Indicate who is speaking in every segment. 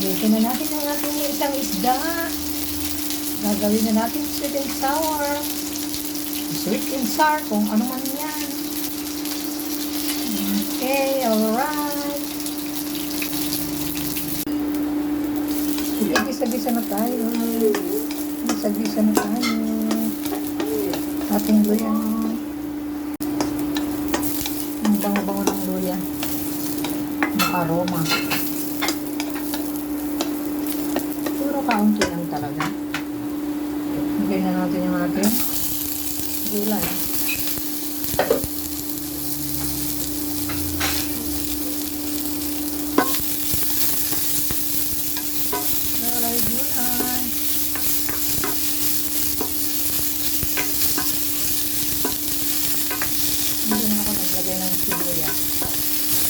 Speaker 1: Luto na natin ang ating isang isda. Gagawin na natin sweet and sour. Sweet and sour, kung ano man yan. Okay, alright. Gisa-gisa na tayo. Gisa-gisa na tayo. Ating luya. Ang bango-bango ng luya. Aroma. Puro kaunti lang talaga. Lagay na natin yung ating gulay. Gulay. Hindi na ako naglagay ng sibuyas.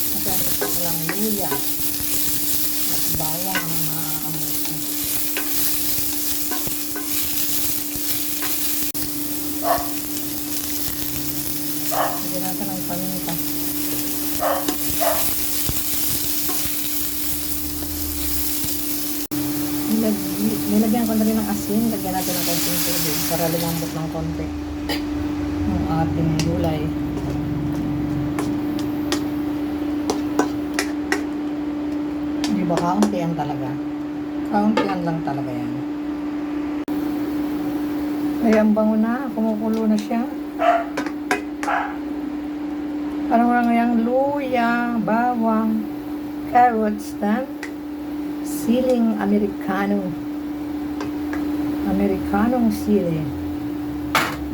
Speaker 1: Kasi ang gusto ko lang luya at bawang ang maaamoy ko. Hindi natin ang paminta. Nilagyan ko na rin ng asin. Lagyan natin ng konting tubig para lumambot ng konti ang ating gulay. Diba, kauntian talaga. Kauntian lang talaga yan. Ay, ang bango na. Kumukulo na siya. Parang lang yung luya, bawang, carrots, dan siling Amerikano. Amerikanong sili.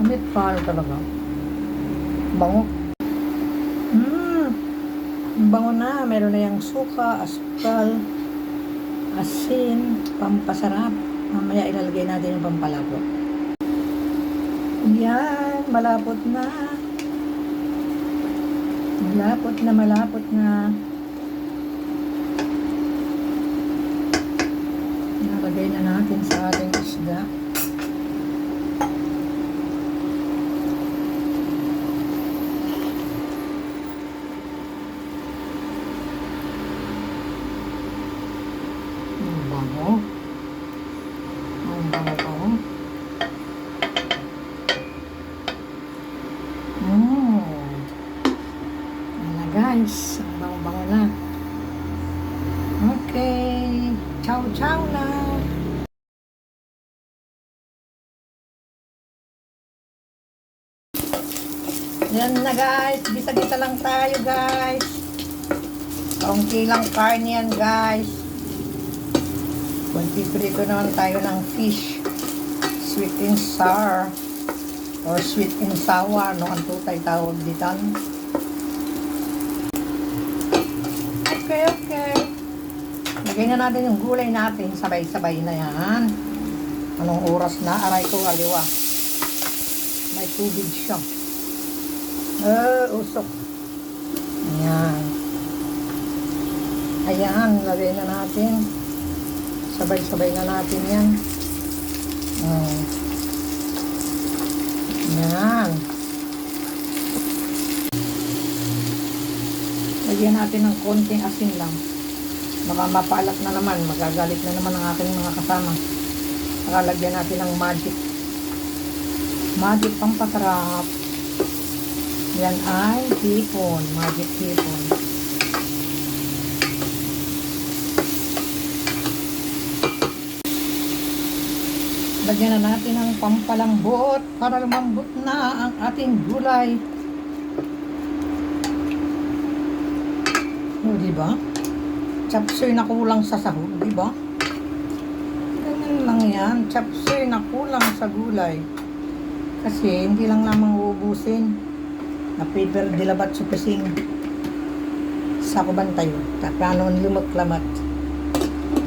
Speaker 1: Amerikano talaga. Bango. Bango na, meron na yung suka, asukal, asin, pampasarap. Mamaya ilalagay natin yung pampalapot. Yan, malapot na. Malapot na. Nalagay na natin sa ating isda. Guys, ang bango-bango na. Okay, ciao na. Yan na guys, gisa-gisa lang tayo guys. Kaunti lang karne yan guys. Prito naman tayo ng fish. Sweet and sour. Or sweet and sour, no? Ang tutay tawag dito. Okay. Lagay na natin yung gulay natin. Sabay-sabay na yan. Anong oras na? Aray ko, aliwa. May tubig siya. Usok. Ayan, lagay na natin. Sabay-sabay na natin yan. Ayan. Lagyan natin ng konting asin lang. Baka mapaalat na naman. Magagalit na naman ang aking mga kasama. Saka lagyan natin ng magic. Magic pampasarap. Yan ay hipon. Magic hipon. Lagyan na natin ng pampalambot para lumambot na ang ating gulay. O, diba? Chapsuy na kulang sa sahog, diba? Ganyan lang yan. Chapsuy na kulang sa gulay. Kasi hindi lang lamang uubusin. Na paper dilabat sa kasing sa kubantayo. Tapanon lumaklamat.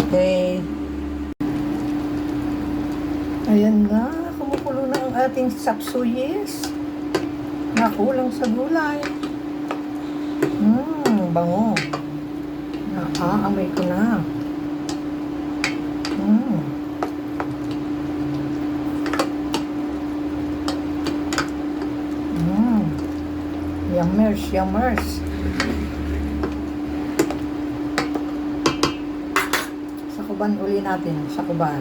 Speaker 1: Okay. Ayan na. Kumukulo na ang ating sapsuyes. Nakulang sa gulay. Bango. Amoy ko na. Yummers. Sa kuban uli natin sa kuban.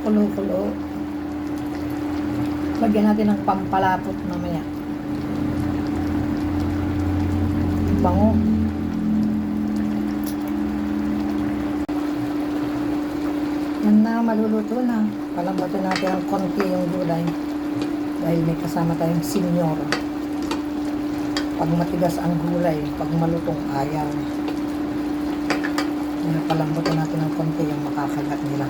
Speaker 1: Kumukulo. Lagyan natin ng pampalapot mamaya. Bango. Yan na, maluluto na. Palambatin natin ng konti yung gulay. Dahil may kasama tayong senior. Pag matigas ang gulay, pag malutong ayaw. Palambatin natin ng konti yung makakagat nila.